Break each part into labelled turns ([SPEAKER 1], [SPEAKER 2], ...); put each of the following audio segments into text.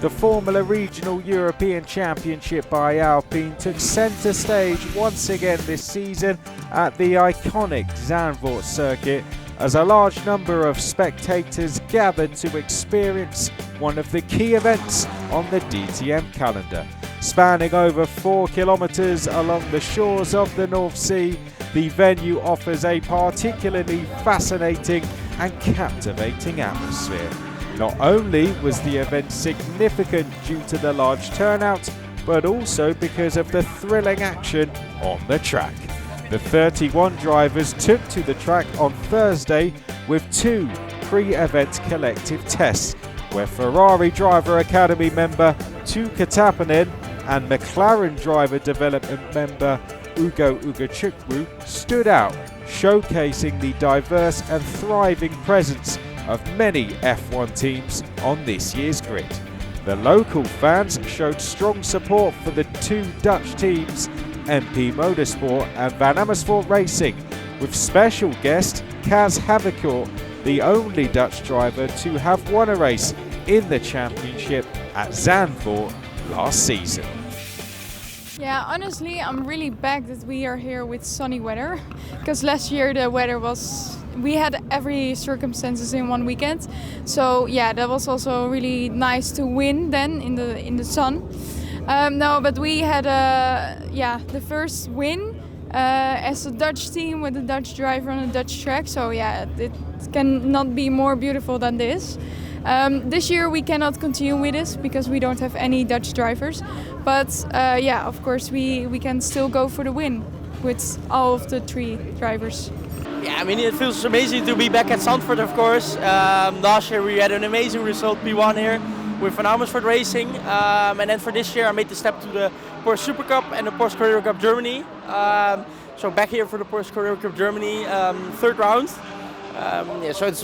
[SPEAKER 1] The Formula Regional European Championship by Alpine took centre stage once again this season at the iconic Zandvoort circuit as a large number of spectators gathered to experience one of the key events on the DTM calendar. Spanning over 4 kilometres along the shores of the North Sea, the venue offers a particularly fascinating and captivating atmosphere. Not only was the event significant due to the large turnout, but also because of the thrilling action on the track. The 31 drivers took to the track on Thursday with 2 pre-event collective tests, where Ferrari Driver Academy member Tuukka Taponen and McLaren Driver Development member Ugochukwu stood out, showcasing the diverse and thriving presence of many F1 teams on this year's grid. The local fans showed strong support for the 2 Dutch teams, MP Motorsport and Van Amersfoort Racing, with special guest Kaz Havercourt, the only Dutch driver to have won a race in the championship at Zandvoort last season.
[SPEAKER 2] Yeah, honestly, I'm really back that we are here with sunny weather, because last year the weather was, we had every circumstances in one weekend. So yeah, that was also really nice to win then in the sun. No, but we had the first win as a Dutch team with a Dutch driver on a Dutch track. So yeah, it cannot be more beautiful than this. This year we cannot continue with this because we don't have any Dutch drivers. But yeah, of course we can still go for the win with all of the 3 drivers.
[SPEAKER 3] Yeah, I mean, it feels amazing to be back at Zandvoort, of course. Last year we had an amazing result, P1 here with Van Amersfoort Racing. And then for this year I made the step to the Porsche Super Cup and the Porsche Carrera Cup Germany. So back here for the Porsche Carrera Cup Germany, 3rd round. Yeah, so it's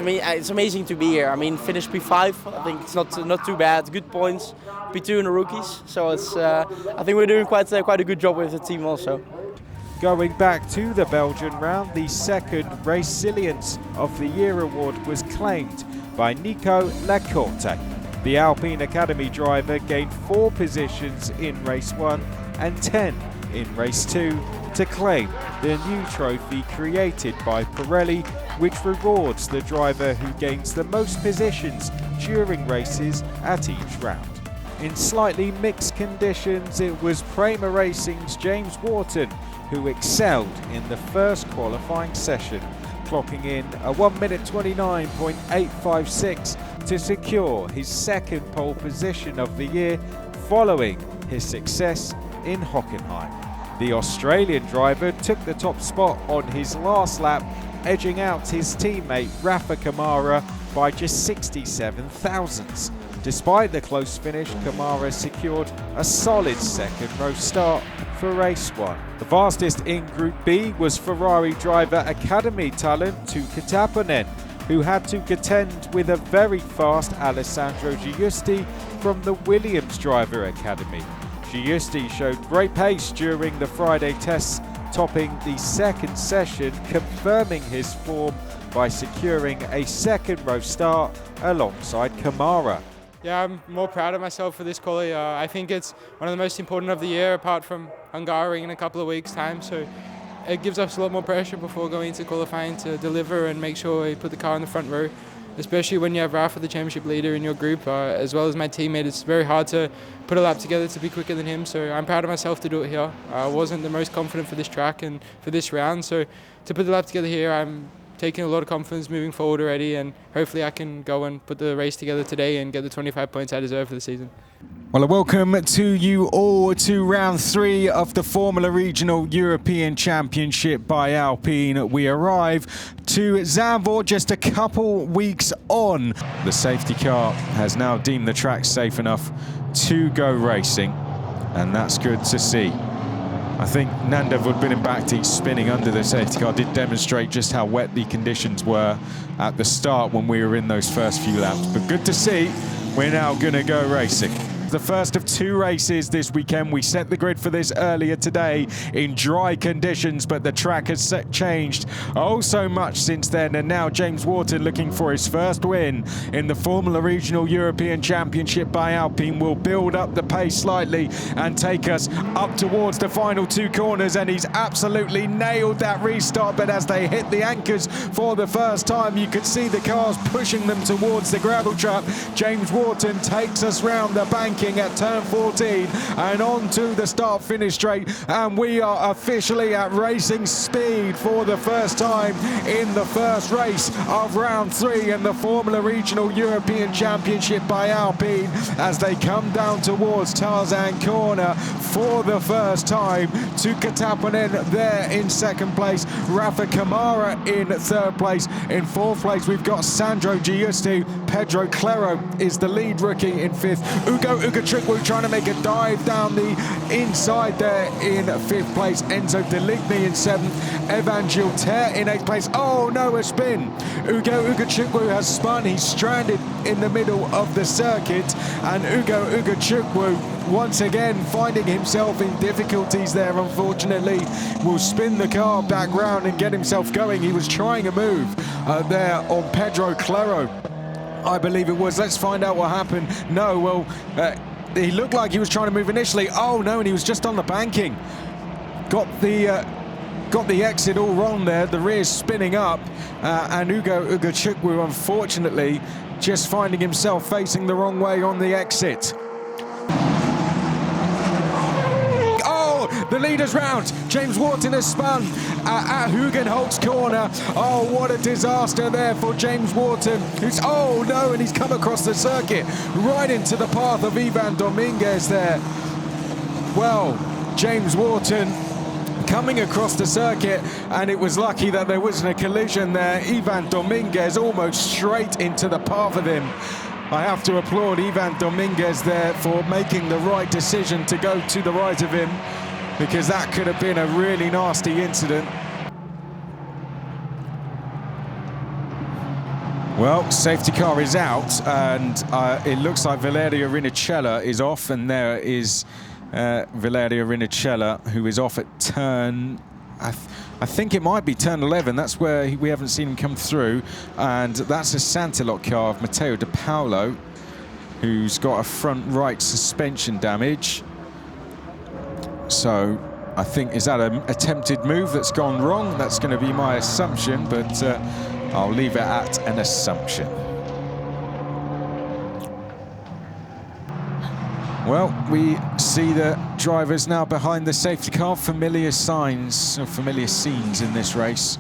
[SPEAKER 3] amazing to be here. I mean, finished P5. I think it's not too bad. Good points. P2 in the rookies. So it's I think we're doing quite a good job with the team also.
[SPEAKER 1] Going back to the Belgian round, the 2nd Resilience of the Year award was claimed by Nico Lacorte. The Alpine Academy driver gained 4 positions in race 1 and 10 in race 2 to claim the new trophy created by Pirelli, which rewards the driver who gains the most positions during races at each round. In slightly mixed conditions, it was Prema Racing's James Wharton who excelled in the first qualifying session, clocking in a 1 minute 29.856 to secure his 2nd pole position of the year following his success in Hockenheim. The Australian driver took the top spot on his last lap, edging out his teammate Rafael Camara by just 67 thousandths. Despite the close finish, Camara secured a solid 2nd row start for race 1. The fastest in Group B was Ferrari Driver Academy talent Tuukka Taponen, who had to contend with a very fast Alessandro Giusti from the Williams Driver Academy. Giusti showed great pace during the Friday tests, topping the 2nd session, confirming his form by securing a 2nd row start alongside Camara.
[SPEAKER 4] Yeah, I'm more proud of myself for this quali. I think it's one of the most important of the year, apart from Hungary in a couple of weeks' time. So it gives us a lot more pressure before going into qualifying to deliver and make sure we put the car in the front row, especially when you have Rafa, the championship leader, in your group, as well as my teammate. It's very hard to put a lap together to be quicker than him. So I'm proud of myself to do it here. I wasn't the most confident for this track and for this round. So to put the lap together here, I'm taking a lot of confidence moving forward already, and hopefully I can go and put the race together today and get the 25 points I deserve for the season.
[SPEAKER 1] Well, a welcome to you all to round 3 of the Formula Regional European Championship by Alpine. We arrive to Zandvoort just a couple weeks on. The safety car has now deemed the track safe enough to go racing, and that's good to see. I think Nanda Woodbinin-Bhakti spinning under the safety car did demonstrate just how wet the conditions were at the start when we were in those first few laps. But good to see we're now going to go racing. The first of 2 races this weekend. We set the grid for this earlier today in dry conditions, but the track has changed oh so much since then, and now James Wharton, looking for his first win in the Formula Regional European Championship by Alpine, will build up the pace slightly and take us up towards the final 2 corners, and he's absolutely nailed that restart. But as they hit the anchors for the first time, you could see the cars pushing them towards the gravel trap. James Wharton takes us round the banking at turn 14 and on to the start-finish straight, and we are officially at racing speed for the first time in the first race of round 3 in the Formula Regional European Championship by Alpine, as they come down towards Tarzan corner for the first time. Tuukka Taponen there in second place, Rafael Camara in third place. In fourth place we've got Sandro Giusti. Pedro Clero is the lead rookie in fifth. Ugochukwu trying to make a dive down the inside there in fifth place. Enzo Deligny in seventh. Evan Gilter in eighth place. Oh no, a spin. Ugochukwu has spun. He's stranded in the middle of the circuit, and Ugochukwu once again finding himself in difficulties there, unfortunately. Will spin the car back round and get himself going. He was trying a move there on Pedro Clero, I believe it was. Let's find out what happened. No, well, he looked like he was trying to move initially. Oh no, and he was just on the banking. Got the exit all wrong there. The rear's spinning up, and Ugochukwu, unfortunately, just finding himself facing the wrong way on the exit. The leader's round. James Wharton has spun at Hugenholt's corner. Oh, what a disaster there for James Wharton. Oh no, and he's come across the circuit right into the path of Ivan Dominguez there. Well, James Wharton coming across the circuit, and it was lucky that there wasn't a collision there. Ivan Dominguez almost straight into the path of him. I have to applaud Ivan Dominguez there for making the right decision to go to the right of him, because that could have been a really nasty incident. Well, safety car is out, and it looks like Valerio Rinicella is off, and there is Valerio Rinicella, who is off at turn, I think it might be turn 11. That's where we haven't seen him come through, and that's a Santilot car of Matteo De Paolo, who's got a front right suspension damage. So I think, is that an attempted move that's gone wrong? That's going to be my assumption, but I'll leave it at an assumption. Well, we see the drivers now behind the safety car. Familiar signs, or familiar scenes in this race,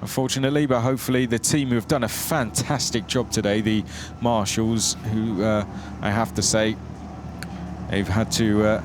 [SPEAKER 1] unfortunately, but hopefully the team who have done a fantastic job today, the marshals, who I have to say, they've had to...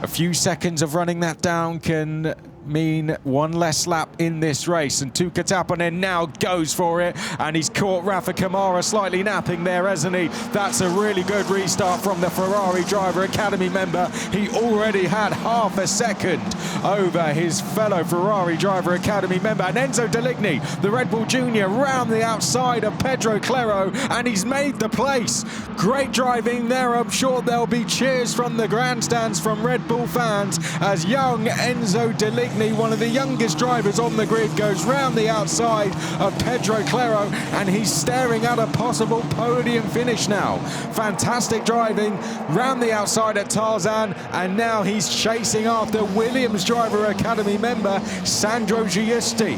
[SPEAKER 1] a few seconds of running that down can mean one less lap in this race, and Tuukka Taponen now goes for it, and he's caught Rafa Camara slightly napping there, hasn't he? That's a really good restart from the Ferrari Driver Academy member. He already had half a second over his fellow Ferrari Driver Academy member, and Enzo Deligny, the Red Bull Junior, round the outside of Pedro Clero, and he's made the place. Great driving there. I'm sure there'll be cheers from the grandstands from Red Bull fans as young Enzo Deligny, one of the youngest drivers on the grid, goes round the outside of Pedro Clero, and he's staring at a possible podium finish now. Fantastic driving round the outside at Tarzan, and now he's chasing after Williams Driver Academy member Sandro Giusti.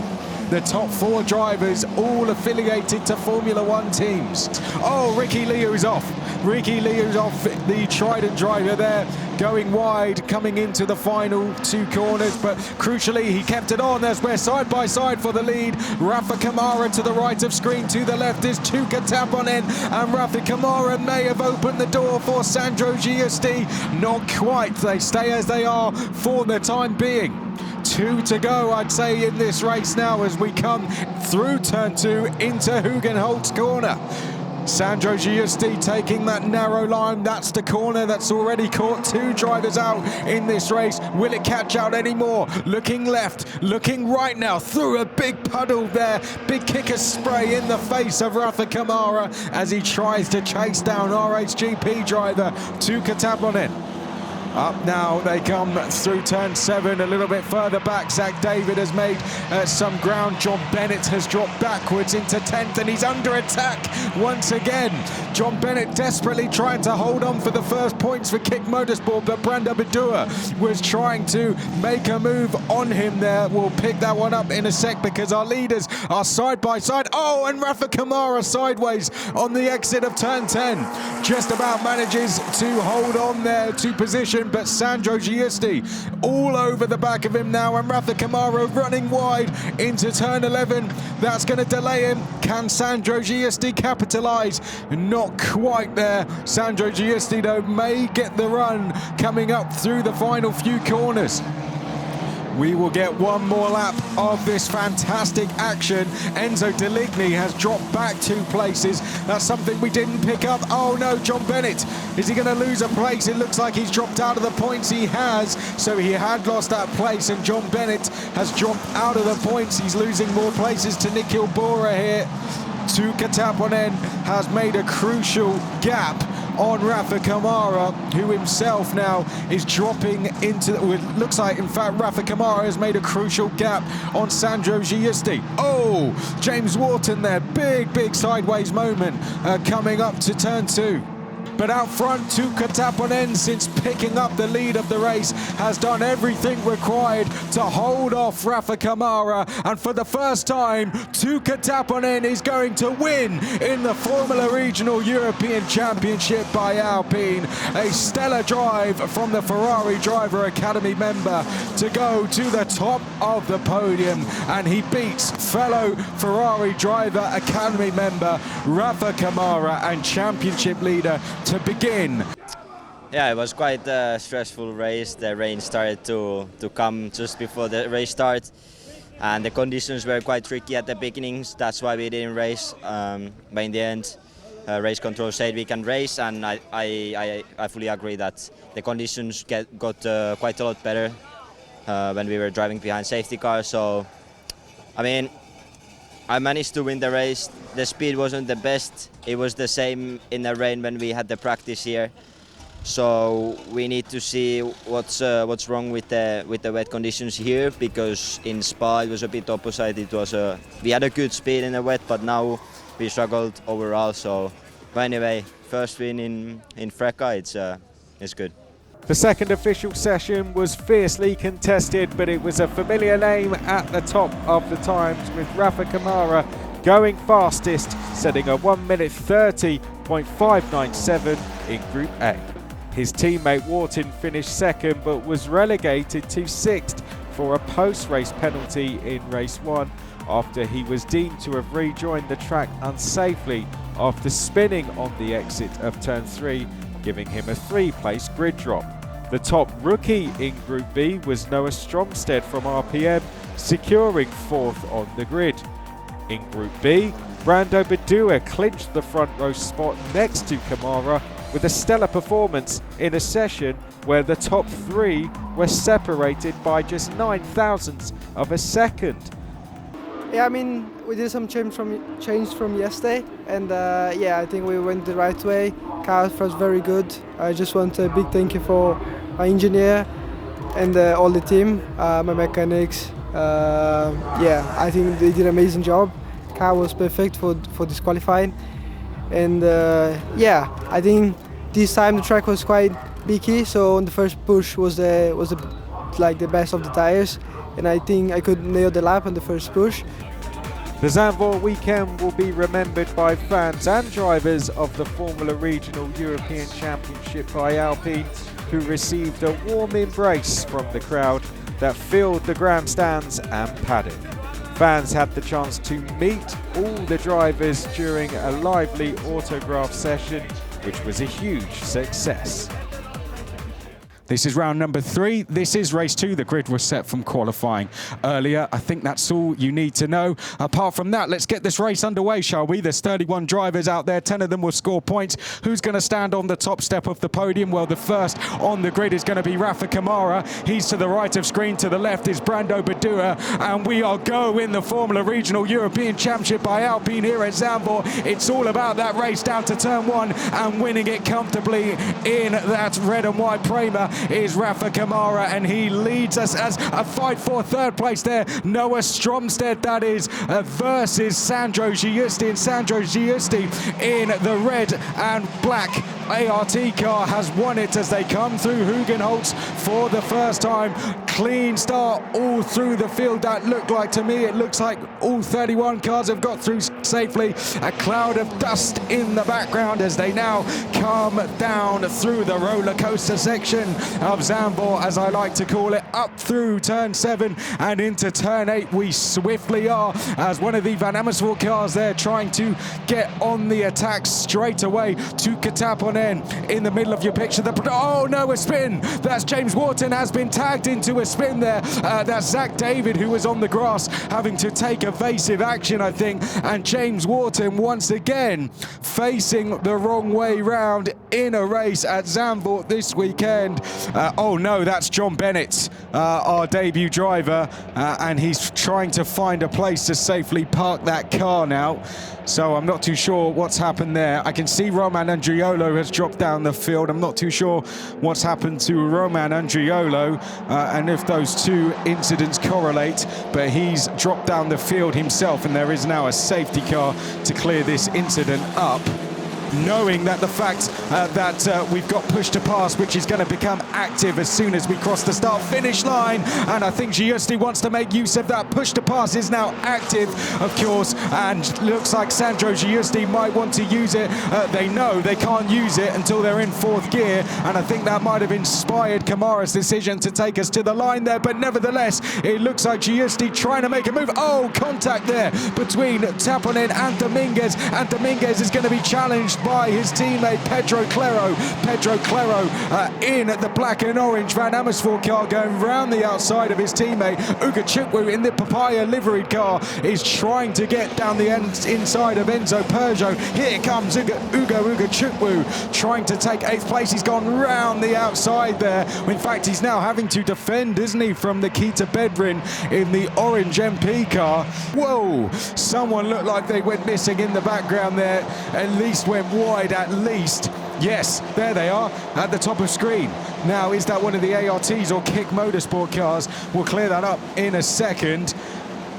[SPEAKER 1] The top 4 drivers, all affiliated to Formula One teams. Oh, Ricky Liu's off. Ricky Liu's off, the Trident driver there, going wide, coming into the final 2 corners, but crucially he kept it on. As we're side by side for the lead. Rafa Camara to the right of screen, to the left is Tuukka Taponen, and Rafa Camara may have opened the door for Sandro Giusti. Not quite, they stay as they are for the time being. 2 to go, I'd say, in this race now as we come through turn 2 into Hugenholt's corner. Sandro Giusti taking that narrow line. That's the corner that's already caught 2 drivers out in this race. Will it catch out anymore? Looking left, looking right now, through a big puddle there. Big kicker spray in the face of Rafa Camara as he tries to chase down RHGP driver Tuukka Taponen. Up now, they come through turn 7, a little bit further back. Zach David has made some ground. John Bennett has dropped backwards into 10th and he's under attack once again. John Bennett desperately trying to hold on for the first points for Kick Motorsport, but Brando Bedua was trying to make a move on him there. We'll pick that one up in a sec because our leaders are side by side. Oh, and Rafa Camara sideways on the exit of turn 10. Just about manages to hold on there to position, but Sandro Giusti all over the back of him now, and Rafa Camara running wide into turn 11. That's going to delay him. Can Sandro Giusti capitalise? Not quite there. Sandro Giusti, though, may get the run coming up through the final few corners. We will get one more lap of this fantastic action. Enzo Deligny has dropped back 2 places. That's something we didn't pick up. Oh no, John Bennett. Is he going to lose a place? It looks like he's dropped out of the points. He has. So he had lost that place, and John Bennett has dropped out of the points. He's losing more places to Nikhil Bora here. Tuukka Taponen has made a crucial gap on Rafa Camara, who himself now is dropping into it looks like, in fact, Rafa Camara has made a crucial gap on Sandro Giusti. Oh, James Wharton there, big sideways moment coming up to turn 2. But out front, Tuukka Taponen, since picking up the lead of the race, has done everything required to hold off Rafa Camara. And for the first time, Tuukka Taponen is going to win in the Formula Regional European Championship by Alpine. A stellar drive from the Ferrari Driver Academy member to go to the top of the podium. And he beats fellow Ferrari Driver Academy member Rafa Camara and championship leader to begin.
[SPEAKER 5] Yeah, it was quite a stressful race. The rain started to come just before the race start, and the conditions were quite tricky at the beginnings. That's why we didn't race. But in the end, race control said we can race, and I fully agree that the conditions got quite a lot better when we were driving behind safety cars. So, I mean, I managed to win the race. The speed wasn't the best. It was the same in the rain when we had the practice here. So we need to see what's wrong with the wet conditions here, because in Spa it was a bit opposite. It was we had a good speed in the wet, but now we struggled overall. So, but anyway, first win in Freka, it's good.
[SPEAKER 1] The second official session was fiercely contested, but it was a familiar name at the top of the times, with Rafa Camara going fastest, setting a 1:30.597 in Group A. His teammate Wharton finished second, but was relegated to 6th for a post-race penalty in race 1 after he was deemed to have rejoined the track unsafely after spinning on the exit of turn 3, giving him a 3-place grid drop. The top rookie in Group B was Noah Stromstead from RPM, securing 4th on the grid. In Group B, Brando Bedua clinched the front row spot next to Camara with a stellar performance in a session where the top 3 were separated by just 9,000ths of a second.
[SPEAKER 6] Yeah, I mean, we did some change from yesterday, and yeah, I think we went the right way. Car was very good. I just want a big thank you for my engineer and all the team, my mechanics. Yeah, I think they did an amazing job. Car was perfect for disqualifying, and yeah, I think this time the track was quite picky. So on the first push was the best of the tires, and I think I could nail the lap on the first push.
[SPEAKER 1] The Zandvoort weekend will be remembered by fans and drivers of the Formula Regional European Championship by Alpine, who received a warm embrace from the crowd that filled the grandstands and paddock. Fans had the chance to meet all the drivers during a lively autograph session, which was a huge success. This is round number 3. This is race 2. The grid was set from qualifying earlier. I think that's all you need to know. Apart from that, let's get this race underway, shall we? There's 31 drivers out there. 10 of them will score points. Who's going to stand on the top step of the podium? Well, the first on the grid is going to be Rafael Camara. He's to the right of screen. To the left is Brando Badua. And we are go in the Formula Regional European Championship by Alpine here at Zandvoort. It's all about that race down to turn 1 and winning it comfortably in that red and white Prema is Rafael Camara, and he leads us as a fight for third place there. Noah Stromstead, that is, versus Sandro Giusti, and Sandro Giusti in the red and black ART car has won it as they come through Hugenholtz for the first time. Clean start all through the field. That looked like, to me, it looks like all 31 cars have got through safely. A cloud of dust in the background as they now come down through the roller coaster section of Zandvoort, as I like to call it, up through turn 7 and into turn 8 we swiftly are, as one of the Van Amersfoort cars there trying to get on the attack straight away. Tuukka Taponen in the middle of your picture. Oh no, a spin! That's James Wharton has been tagged into a spin there. That's Zach David, who was on the grass having to take evasive action, I think, and James Wharton once again facing the wrong way round in a race at Zandvoort this weekend. Oh no, that's John Bennett, our debut driver, and he's trying to find a place to safely park that car now. So I'm not too sure what's happened there. I can see Roman Andriolo has dropped down the field. I'm not too sure what's happened to Roman Andriolo and if those two incidents correlate, but he's dropped down the field himself, and there is now a safety car to clear this incident up, knowing that the fact that we've got push to pass, which is going to become active as soon as we cross the start-finish line, and I think Giusti wants to make use of that. Push to pass is now active, of course, and looks like Sandro Giusti might want to use it. They know they can't use it until they're in 4th gear, and I think that might have inspired Camara's decision to take us to the line there, but nevertheless, it looks like Giusti trying to make a move. Oh, contact there between Taponen and Dominguez is going to be challenged by his teammate Pedro Clero. Pedro Clero in the black and orange Van Amersfoort car going round the outside of his teammate. Ugochukwu in the papaya liveried car is trying to get down the inside of Enzo Peugeot. Here comes Ugochukwu trying to take 8th place. He's gone round the outside there. In fact, he's now having to defend, isn't he, from Nikita Bedrin in the orange MP car. Whoa, someone looked like they went missing in the background there. At least went wide, at least. Yes, there they are at the top of screen. Now, is that one of the ARTs or Kick Motorsport cars? We'll clear that up in a second.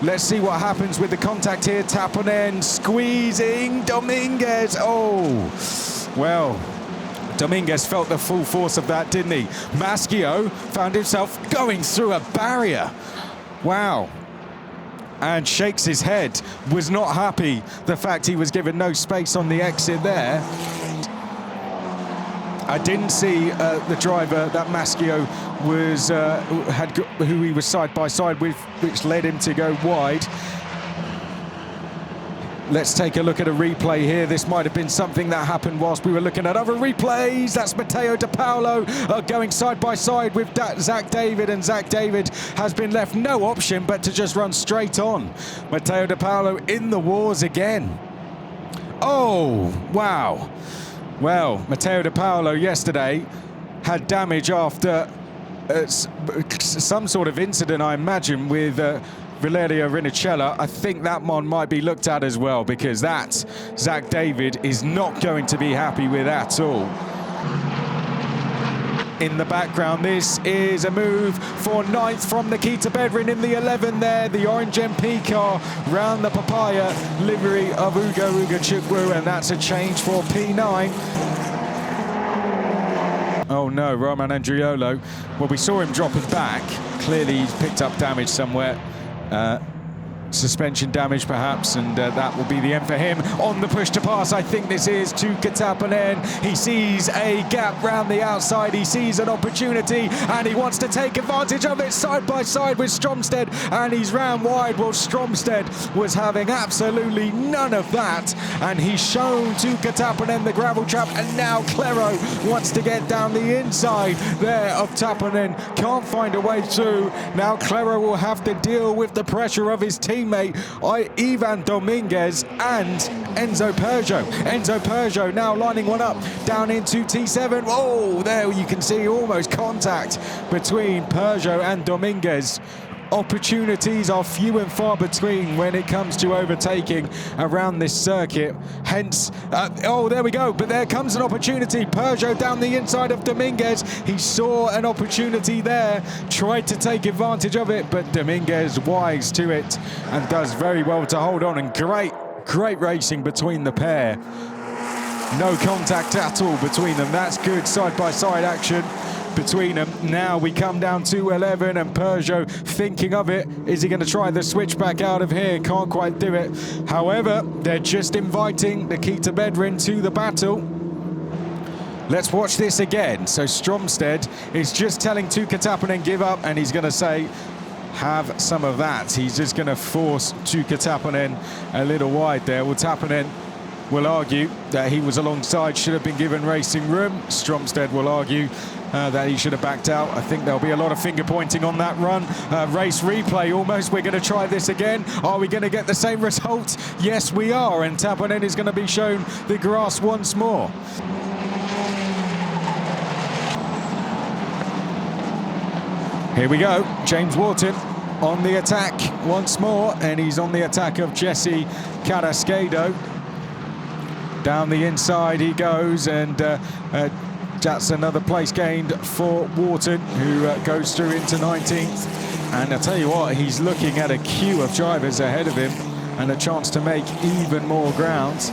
[SPEAKER 1] Let's see what happens with the contact here. Taponen squeezing Dominguez. Oh, well, Dominguez felt the full force of that, didn't he? Maschio found himself going through a barrier. Wow. And shakes his head, was not happy the fact he was given no space on the exit there. I didn't see the driver that Maschio was who he was side by side with, which led him to go wide. Let's take a look at a replay here. This might have been something that happened whilst we were looking at other replays. That's Matteo De Paolo going side by side with Zach David, and Zach David has been left no option but to just run straight on. Matteo De Paolo in the wars again. Oh, wow. Well, Matteo De Paolo yesterday had damage after some sort of incident, I imagine, with Valerio Rinicella. I think that one might be looked at as well, because that Zach David is not going to be happy with at all. In the background, this is a move for 9th from Nikita Bedrin in the 11 there. The orange MP car round the papaya livery of Ugochukwu, and that's a change for P9. Oh no, Roman Andriolo. Well, we saw him drop his back. Clearly he's picked up damage somewhere. suspension damage perhaps, and that will be the end for him. On the push to pass, I think this is Tuukka Taponen. He sees a gap round the outside, he sees an opportunity, and he wants to take advantage of it side by side with Stromsted, and he's round wide. Well, Stromsted was having absolutely none of that, and he's shown Tuukka Taponen the gravel trap, and now Claro wants to get down the inside there of Taponen, can't find a way through. Now Claro will have to deal with the pressure of his teammate Ivan Dominguez and Enzo Peugeot. Enzo Peugeot now lining one up down into T7. Oh, there you can see almost contact between Peugeot and Dominguez. Opportunities are few and far between when it comes to overtaking around this circuit. Hence, oh, there we go. But there comes an opportunity. Peugeot down the inside of Dominguez. He saw an opportunity there, tried to take advantage of it, but Dominguez wise to it and does very well to hold on. And great racing between the pair. No contact at all between them. That's good side-by-side action between them. Now we come down to 11, and Peugeot thinking of it. Is he going to try the switchback out of here? Can't quite do it. However, they're just inviting Nikita Bedrin to the battle. Let's watch this again. So Stromsted is just telling Tuukka Taponen give up, and he's going to say, have some of that. He's just going to force Tuukka Taponen a little wide there. Well, Taponen will argue that he was alongside, should have been given racing room. Stromsted will argue that he should have backed out. I think there'll be a lot of finger pointing on that run. Race replay almost. We're going to try this again. Are we going to get the same result? Yes, we are. And Taponen is going to be shown the grass once more. Here we go. James Wharton on the attack once more, and he's on the attack of Jesse Carrasquedo. Down the inside he goes, and that's another place gained for Wharton, who goes through into 19th. And I'll tell you what, he's looking at a queue of drivers ahead of him and a chance to make even more ground.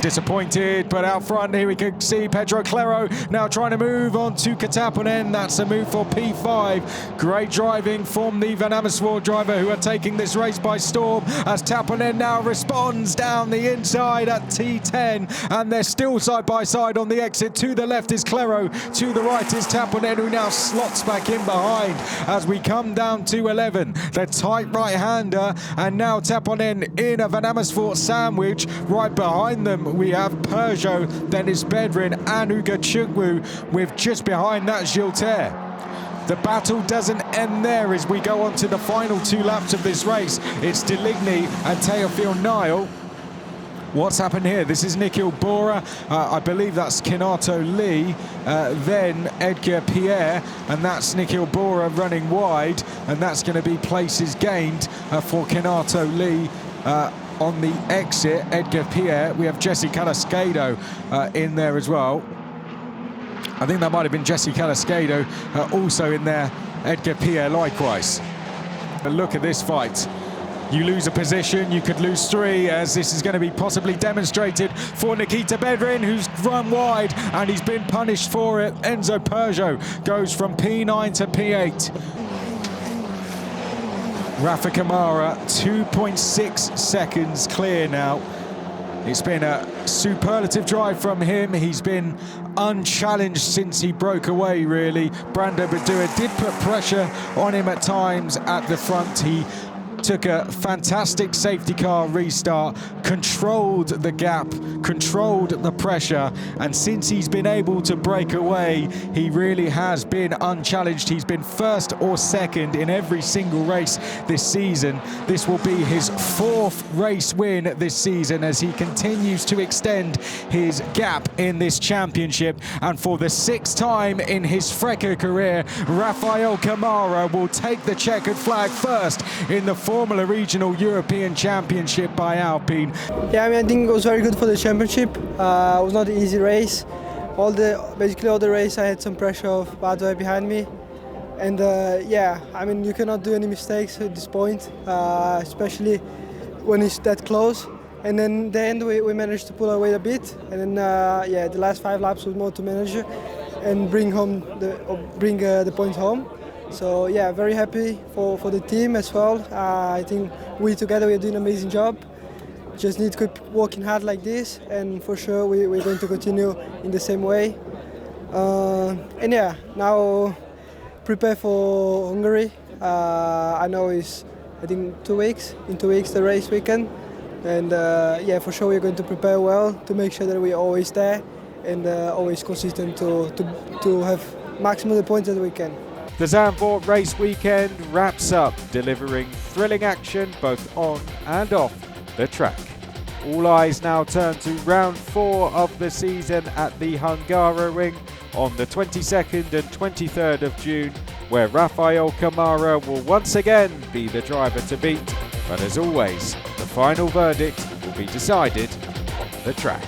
[SPEAKER 1] Disappointed, but out front here we can see Pedro Claro now trying to move on to Taponen. That's a move for P5. Great driving from the Van Amersfoort driver, who are taking this race by storm, as Taponen now responds down the inside at T10, and they're still side by side on the exit. To the left is Claro, to the right is Taponen, who now slots back in behind as we come down to 11. The tight right-hander, and now Taponen in a Van Amersfoort sandwich. Right behind them we have Peugeot, then it's Bedrin and Ugochukwu, with just behind that Gilter. The battle doesn't end there as we go on to the final 2 laps of this race. It's Deligny and Teofil Nile. What's happened here? This is Nikhil Bora, I believe that's Kinato Lee, then Edgar Pierre, and that's Nikhil Bora running wide, and that's going to be places gained for Kinato Lee. On the exit, Edgar Pierre, we have Jesse Carrasquedo in there as well. I think that might have been Jesse Carrasquedo also in there, Edgar Pierre likewise. But look at this fight. You lose a position, you could lose 3, as this is going to be possibly demonstrated for Nikita Bedrin, who's run wide and he's been punished for it. Enzo Peugeot goes from P9 to P8. Rafa Camara, 2.6 seconds clear now. It's been a superlative drive from him. He's been unchallenged since he broke away, really. Brando Badua did put pressure on him at times at the front. He took a fantastic safety car restart, controlled the gap, controlled the pressure, and since he's been able to break away, he really has been unchallenged. He's been first or second in every single race this season. This will be his 4th race win this season as he continues to extend his gap in this championship, and for the 6th time in his Freca career, Rafael Camara will take the checkered flag first in the Formula Regional European Championship by Alpine.
[SPEAKER 6] Yeah, I think it was very good for the championship. It was not an easy race. Basically all the race I had some pressure of Badua behind me. And yeah, I mean, you cannot do any mistakes at this point, especially when it's that close. And then at the end we managed to pull our weight a bit. And then yeah, the last 5 laps was more to manage and bring the points home. So yeah, very happy for the team as well. I think we together we're doing an amazing job. Just need to keep working hard like this, and for sure we're going to continue in the same way. And yeah, now prepare for Hungary. I know it's I think 2 weeks. In 2 weeks the race weekend, and yeah, for sure we're going to prepare well to make sure that we're always there and always consistent to have maximum the points that we can.
[SPEAKER 1] The Zandvoort race weekend wraps up, delivering thrilling action both on and off the track. All eyes now turn to round 4 of the season at the Hungaroring on the 22nd and 23rd of June, where Rafael Camara will once again be the driver to beat. But as always, the final verdict will be decided on the track.